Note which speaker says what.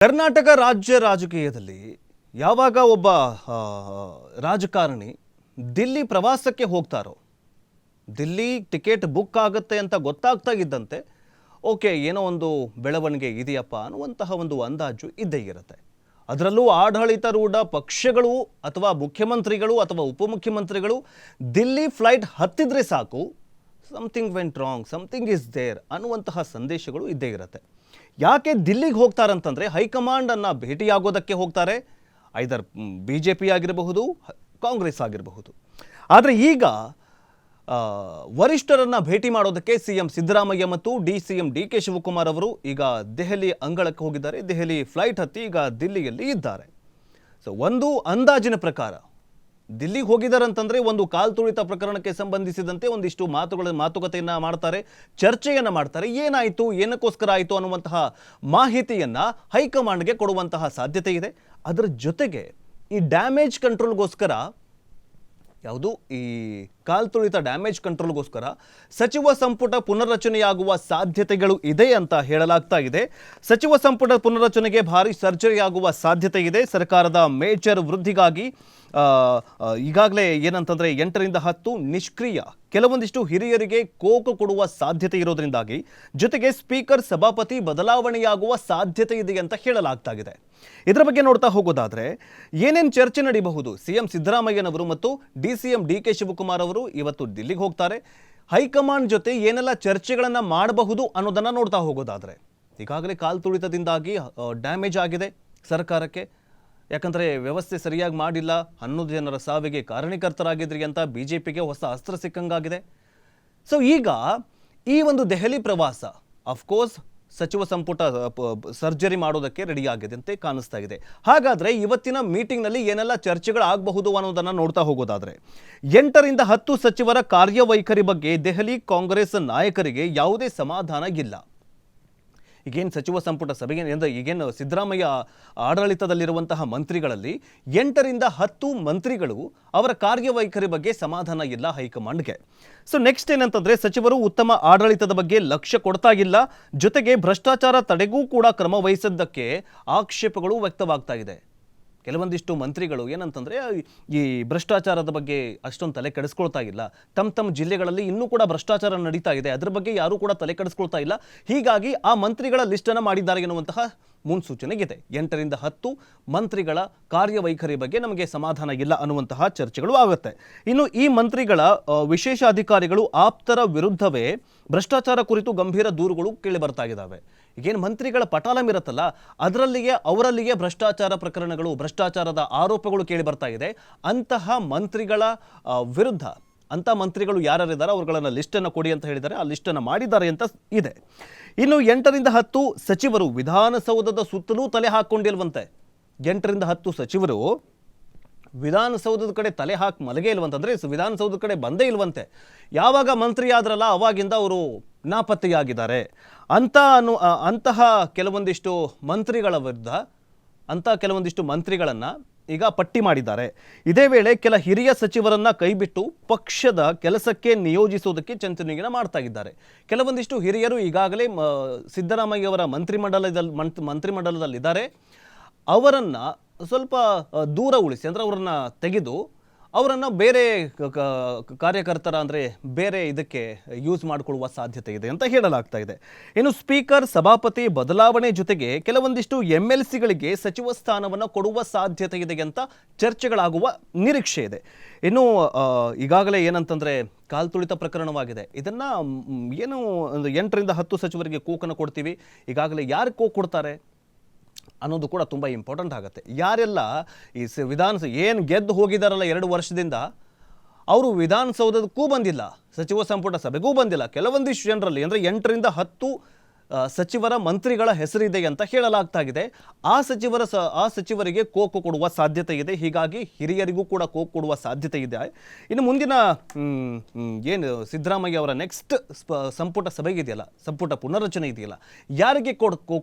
Speaker 1: ಕರ್ನಾಟಕ ರಾಜ್ಯ ರಾಜಕೀಯದಲ್ಲಿ ಯಾವಾಗ ಒಬ್ಬ ರಾಜಕಾರಣಿ ದಿಲ್ಲಿ ಪ್ರವಾಸಕ್ಕೆ ಹೋಗ್ತಾರೋ, ದಿಲ್ಲಿ ಟಿಕೆಟ್ ಬುಕ್ ಆಗುತ್ತೆ ಅಂತ ಗೊತ್ತಾಗ್ತಾ ಇದ್ದಂತೆ ಓಕೆ ಏನೋ ಒಂದು ಬೆಳವಣಿಗೆ ಇದೆಯಪ್ಪ ಅನ್ನುವಂತಹ ಒಂದು ಅಂದಾಜು ಇದ್ದೇ ಇರುತ್ತೆ. ಅದರಲ್ಲೂ ಆಡಳಿತಾರೂಢ ಪಕ್ಷಗಳು ಅಥವಾ ಮುಖ್ಯಮಂತ್ರಿಗಳು ಅಥವಾ ಉಪಮುಖ್ಯಮಂತ್ರಿಗಳು ದಿಲ್ಲಿ ಫ್ಲೈಟ್ ಹತ್ತಿದ್ರೆ ಸಾಕು, something went wrong, something is there ಅನ್ನುವಂತಹ ಸಂದೇಶಗಳು ಇದ್ದೇ ಇರುತ್ತೆ. ಯಾಕೆ ದಿಲ್ಲಿಗೆ ಹೋಗ್ತಾರಂತಂದರೆ ಹೈಕಮಾಂಡನ್ನು ಭೇಟಿಯಾಗೋದಕ್ಕೆ ಹೋಗ್ತಾರೆ, ಐದರ್ BJP ಆಗಿರಬಹುದು, ಕಾಂಗ್ರೆಸ್ ಆಗಿರಬಹುದು. ಆದರೆ ಈಗ ವರಿಷ್ಠರನ್ನು ಭೇಟಿ ಮಾಡೋದಕ್ಕೆ CM ಸಿದ್ದರಾಮಯ್ಯ ಮತ್ತು CM DK ಶಿವಕುಮಾರ್ ಅವರು ಈಗ ದೆಹಲಿ ಅಂಗಳಕ್ಕೆ ಹೋಗಿದ್ದಾರೆ. ದೆಹಲಿ ಫ್ಲೈಟ್ ಹತ್ತಿ ಈಗ ದಿಲ್ಲಿಯಲ್ಲಿ ಇದ್ದಾರೆ. ಸೊ ಒಂದು ಅಂದಾಜಿನ ಪ್ರಕಾರ ದಿಲ್ಲಿಗೆ ಹೋಗಿದ್ದಾರೆ ಅಂತಂದರೆ ಒಂದು ಕಾಲ್ ತುಳಿತ ಪ್ರಕರಣಕ್ಕೆ ಸಂಬಂಧಿಸಿದಂತೆ ಒಂದಿಷ್ಟು ಮಾತುಕತೆಯನ್ನು ಮಾಡ್ತಾರೆ, ಚರ್ಚೆಯನ್ನು ಮಾಡ್ತಾರೆ. ಏನಾಯಿತು, ಏನಕ್ಕೋಸ್ಕರ ಆಯಿತು ಅನ್ನುವಂತಹ ಮಾಹಿತಿಯನ್ನು ಹೈಕಮಾಂಡ್ಗೆ ಕೊಡುವಂತಹ ಸಾಧ್ಯತೆ ಇದೆ. ಅದರ ಜೊತೆಗೆ ಈ ಡ್ಯಾಮೇಜ್ ಕಂಟ್ರೋಲ್ಗೋಸ್ಕರ, ಯಾವುದು ಈ ಕಾಲ್ ತುಳಿತ ಡ್ಯಾಮೇಜ್ ಕಂಟ್ರೋಲ್ಗೋಸ್ಕರ ಸಚಿವ ಸಂಪುಟ ಪುನರ್ರಚನೆಯಾಗುವ ಸಾಧ್ಯತೆಗಳು ಇದೆ ಅಂತ ಹೇಳಲಾಗ್ತಾ ಇದೆ. ಸಚಿವ ಸಂಪುಟ ಪುನರ್ರಚನೆಗೆ ಭಾರಿ ಸರ್ಜರಿ ಆಗುವ ಸಾಧ್ಯತೆ ಇದೆ. ಸರ್ಕಾರದ ಮೇಜರ್ ವೃದ್ಧಿಗಾಗಿ ಈಗಾಗಲೇ ಏನಂತಂದರೆ 8ರಿಂದ 10 ನಿಷ್ಕ್ರಿಯ ಕೆಲವೊಂದಿಷ್ಟು ಹಿರಿಯರಿಗೆ ಕೋಕು ಕೊಡುವ ಸಾಧ್ಯತೆ ಇರೋದ್ರಿಂದಾಗಿ, ಜೊತೆಗೆ ಸ್ಪೀಕರ್ ಸಭಾಪತಿ ಬದಲಾವಣೆಯಾಗುವ ಸಾಧ್ಯತೆ ಇದೆ ಅಂತ ಹೇಳಲಾಗ್ತಾ ಇದೆ. ಇದರ ಬಗ್ಗೆ ನೋಡ್ತಾ ಹೋಗೋದಾದರೆ ಏನೇನು ಚರ್ಚೆ ನಡೀಬಹುದು, CM ಸಿದ್ದರಾಮಯ್ಯನವರು ಮತ್ತು CM DK ಶಿವಕುಮಾರ್ ಅವರು ಇವತ್ತು ದಿಲ್ಲಿಗೆ ಹೋಗ್ತಾರೆ. ಹೈಕಮಾಂಡ್ ಜೊತೆ ಏನೆಲ್ಲ ಚರ್ಚೆಗಳನ್ನು ಮಾಡಬಹುದು ಅನ್ನೋದನ್ನು ನೋಡ್ತಾ ಹೋಗೋದಾದರೆ, ಈಗಾಗಲೇ ಕಾಲ್ ತುಳಿತದಿಂದಾಗಿ ಡ್ಯಾಮೇಜ್ ಆಗಿದೆ ಸರ್ಕಾರಕ್ಕೆ. ಯಾಕಂದರೆ ವ್ಯವಸ್ಥೆ ಸರಿಯಾಗಿ ಮಾಡಿಲ್ಲ, 11 ಜನರ ಸಾವಿಗೆ ಕಾರಣೀಕರ್ತರಾಗಿದ್ರಿ ಅಂತ BJPಗೆ ಹೊಸ ಅಸ್ತ್ರ ಸಿಕ್ಕಂಗಾಗಿದೆ. ಸೊ ಈಗ ಈ ಒಂದು ದೆಹಲಿ ಪ್ರವಾಸ ಅಫ್ಕೋರ್ಸ್ ಸಚಿವ ಸಂಪುಟ ಸರ್ಜರಿ ಮಾಡೋದಕ್ಕೆ ರೆಡಿಯಾಗಿದೆ ಅಂತ ಕಾಣಿಸ್ತಾ ಇದೆ. ಹಾಗಾದರೆ ಇವತ್ತಿನ ಮೀಟಿಂಗ್ನಲ್ಲಿ ಏನೆಲ್ಲ ಚರ್ಚೆಗಳಾಗಬಹುದು ಅನ್ನೋದನ್ನು ನೋಡ್ತಾ ಹೋಗೋದಾದರೆ, 8ರಿಂದ 10 ಸಚಿವರ ಕಾರ್ಯವೈಖರಿ ಬಗ್ಗೆ ದೆಹಲಿ ಕಾಂಗ್ರೆಸ್ ನಾಯಕರಿಗೆ ಯಾವುದೇ ಸಮಾಧಾನ ಇಲ್ಲ. ಈಗೇನು ಸಚಿವ ಸಂಪುಟ ಸಭೆಗೆ ಈಗೇನು ಸಿದ್ದರಾಮಯ್ಯ ಆಡಳಿತದಲ್ಲಿರುವಂತಹ ಮಂತ್ರಿಗಳಲ್ಲಿ 8ರಿಂದ 10 ಮಂತ್ರಿಗಳು ಅವರ ಕಾರ್ಯವೈಖರಿ ಬಗ್ಗೆ ಸಮಾಧಾನ ಇಲ್ಲ ಹೈಕಮಾಂಡ್ಗೆ. ಸೊ ನೆಕ್ಸ್ಟ್ ಏನಂತಂದರೆ, ಸಚಿವರು ಉತ್ತಮ ಆಡಳಿತದ ಬಗ್ಗೆ ಲಕ್ಷ್ಯ ಕೊಡ್ತಾ ಇಲ್ಲ, ಜೊತೆಗೆ ಭ್ರಷ್ಟಾಚಾರ ತಡೆಗೂ ಕೂಡ ಕ್ರಮ ವಹಿಸಿದ್ದಕ್ಕೆ ಆಕ್ಷೇಪಗಳು ವ್ಯಕ್ತವಾಗ್ತಾ ಇದೆ. ಕೆಲವೊಂದಿಷ್ಟು ಮಂತ್ರಿಗಳು ಏನಂತಂದರೆ ಈ ಭ್ರಷ್ಟಾಚಾರದ ಬಗ್ಗೆ ಅಷ್ಟೊಂದು ತಲೆ ಕೆಡಿಸ್ಕೊಳ್ತಾ ಇಲ್ಲ, ತಮ್ಮ ಜಿಲ್ಲೆಗಳಲ್ಲಿ ಇನ್ನೂ ಕೂಡ ಭ್ರಷ್ಟಾಚಾರ ನಡೀತಾ ಇದೆ, ಅದ್ರ ಬಗ್ಗೆ ಯಾರೂ ಕೂಡ ತಲೆ ಕೆಡಿಸ್ಕೊಳ್ತಾ ಇಲ್ಲ. ಹೀಗಾಗಿ ಆ ಮಂತ್ರಿಗಳ ಲಿಸ್ಟನ್ನು ಮಾಡಿದ್ದಾರೆ ಎನ್ನುವಂತಹ ಮುನ್ಸೂಚನೆ ಇದೆ. 8ರಿಂದ 10 ಮಂತ್ರಿಗಳ ಕಾರ್ಯವೈಖರಿ ಬಗ್ಗೆ ನಮಗೆ ಸಮಾಧಾನ ಇಲ್ಲ ಅನ್ನುವಂತಹ ಚರ್ಚೆಗಳು ಆಗುತ್ತೆ. ಇನ್ನು ಈ ಮಂತ್ರಿಗಳ ವಿಶೇಷ ಅಧಿಕಾರಿಗಳು ಆಪ್ತರ ವಿರುದ್ಧವೇ ಭ್ರಷ್ಟಾಚಾರ ಕುರಿತು ಗಂಭೀರ ದೂರುಗಳು ಕೇಳಿ ಬರ್ತಾ ಇದ್ದಾವೆ. ಈಗೇನು ಮಂತ್ರಿಗಳ ಪಟಾಲಂ ಇರುತ್ತಲ್ಲ, ಅವರಲ್ಲಿಗೆ ಭ್ರಷ್ಟಾಚಾರ ಪ್ರಕರಣಗಳು, ಭ್ರಷ್ಟಾಚಾರದ ಆರೋಪಗಳು ಕೇಳಿ ಬರ್ತಾ ಇದೆ. ಅಂತಹ ಮಂತ್ರಿಗಳ ವಿರುದ್ಧ, ಅಂಥ ಮಂತ್ರಿಗಳು ಯಾರ್ಯಾರಿದ್ದಾರೆ ಅವ್ರುಗಳನ್ನು ಲಿಸ್ಟನ್ನು ಕೊಡಿ ಅಂತ ಹೇಳಿದ್ದಾರೆ, ಆ ಲಿಸ್ಟನ್ನು ಮಾಡಿದ್ದಾರೆ ಅಂತ ಇದೆ. ಇನ್ನು 8ರಿಂದ 10 ಸಚಿವರು ವಿಧಾನಸೌಧದ ಸುತ್ತಲೂ ತಲೆ ಹಾಕ್ಕೊಂಡಿಲ್ವಂತೆ. 8ರಿಂದ 10 ಸಚಿವರು ವಿಧಾನಸೌಧದ ಕಡೆ ತಲೆ ಹಾಕಿ ಮಲಗೇ ಇಲ್ವಂತಂದರೆ ವಿಧಾನಸೌಧದ ಕಡೆ ಬಂದೇ ಇಲ್ವಂತೆ. ಯಾವಾಗ ಮಂತ್ರಿ ಆದ್ರಲ್ಲ ಅವಾಗಿಂದ ಅವರು ನಾಪತ್ತೆಯಾಗಿದ್ದಾರೆ. ಅಂತಹ ಕೆಲವೊಂದಿಷ್ಟು ಮಂತ್ರಿಗಳ ವಿರುದ್ಧ ಕೆಲವೊಂದಿಷ್ಟು ಮಂತ್ರಿಗಳನ್ನು ಈಗ ಪಟ್ಟಿ ಮಾಡಿದ್ದಾರೆ. ಇದೇ ವೇಳೆ ಕೆಲ ಹಿರಿಯ ಸಚಿವರನ್ನ ಕೈಬಿಟ್ಟು ಪಕ್ಷದ ಕೆಲಸಕ್ಕೆ ನಿಯೋಜಿಸುವುದಕ್ಕೆ ಚಿಂತನೆಯನ್ನು ಮಾಡ್ತಾ ಇದ್ದಾರೆ. ಕೆಲವೊಂದಿಷ್ಟು ಹಿರಿಯರು ಈಗಾಗಲೇ ಸಿದ್ದರಾಮಯ್ಯ ಅವರ ಮಂತ್ರಿಮಂಡಲದಲ್ಲಿದ್ದಾರೆ. ಅವರನ್ನು ಸ್ವಲ್ಪ ದೂರ ಉಳಿಸಿ, ಅಂದರೆ ಅವರನ್ನು ತೆಗೆದು ಅವರನ್ನು ಬೇರೆ ಕಾರ್ಯಕರ್ತರ, ಅಂದರೆ ಬೇರೆ ಇದಕ್ಕೆ ಯೂಸ್ ಮಾಡಿಕೊಳ್ಳುವ ಸಾಧ್ಯತೆ ಇದೆ ಅಂತ ಹೇಳಲಾಗ್ತಾ ಇದೆ. ಇನ್ನು ಸ್ಪೀಕರ್ ಸಭಾಪತಿ ಬದಲಾವಣೆ ಜೊತೆಗೆ ಕೆಲವೊಂದಿಷ್ಟು MLCಗಳಿಗೆ ಸಚಿವ ಸ್ಥಾನವನ್ನು ಕೊಡುವ ಸಾಧ್ಯತೆ ಇದೆ ಅಂತ ಚರ್ಚೆಗಳಾಗುವ ನಿರೀಕ್ಷೆ ಇದೆ. ಇನ್ನು ಈಗಾಗಲೇ ಏನಂತಂದರೆ ಕಾಲ್ತುಳಿತ ಪ್ರಕರಣವಾಗಿದೆ. ಇದನ್ನು ಏನು 8ರಿಂದ 10 ಸಚಿವರಿಗೆ ಕೋಕನ್ನು ಕೊಡ್ತೀವಿ, ಈಗಾಗಲೇ ಯಾರು ಕೋಕ್ ಕೊಡ್ತಾರೆ ಅನ್ನೋದು ಕೂಡ ತುಂಬ ಇಂಪಾರ್ಟೆಂಟ್ ಆಗುತ್ತೆ. ಯಾರೆಲ್ಲ ಈ ಏನು ಗೆದ್ದು ಹೋಗಿದಾರಲ್ಲ 2 ವರ್ಷದಿಂದ, ಅವರು ವಿಧಾನಸೌಧಕ್ಕೂ ಬಂದಿಲ್ಲ, ಸಚಿವ ಸಂಪುಟ ಸಭೆಗೂ ಬಂದಿಲ್ಲ. ಕೆಲವೊಂದಿಷ್ಟು ಜನರಲ್ಲಿ, ಅಂದರೆ 8ರಿಂದ 10 ಸಚಿವರ ಮಂತ್ರಿಗಳ ಹೆಸರಿದೆ ಅಂತ ಹೇಳಲಾಗ್ತಾ ಇದೆ. ಆ ಸಚಿವರಿಗೆ ಕೋಕು ಕೊಡುವ ಸಾಧ್ಯತೆ ಇದೆ. ಹೀಗಾಗಿ ಹಿರಿಯರಿಗೂ ಕೂಡ ಕೋಕು ಕೊಡುವ ಸಾಧ್ಯತೆ ಇದೆ. ಇನ್ನು ಮುಂದಿನ ಏನು ಸಿದ್ದರಾಮಯ್ಯ ಅವರ ನೆಕ್ಸ್ಟ್ ಸಂಪುಟ ಸಭೆಗೆ ಇದೆಯಲ್ಲ, ಸಂಪುಟ ಪುನರ್ರಚನೆ ಇದೆಯಲ್ಲ, ಯಾರಿಗೆ ಕೋಕು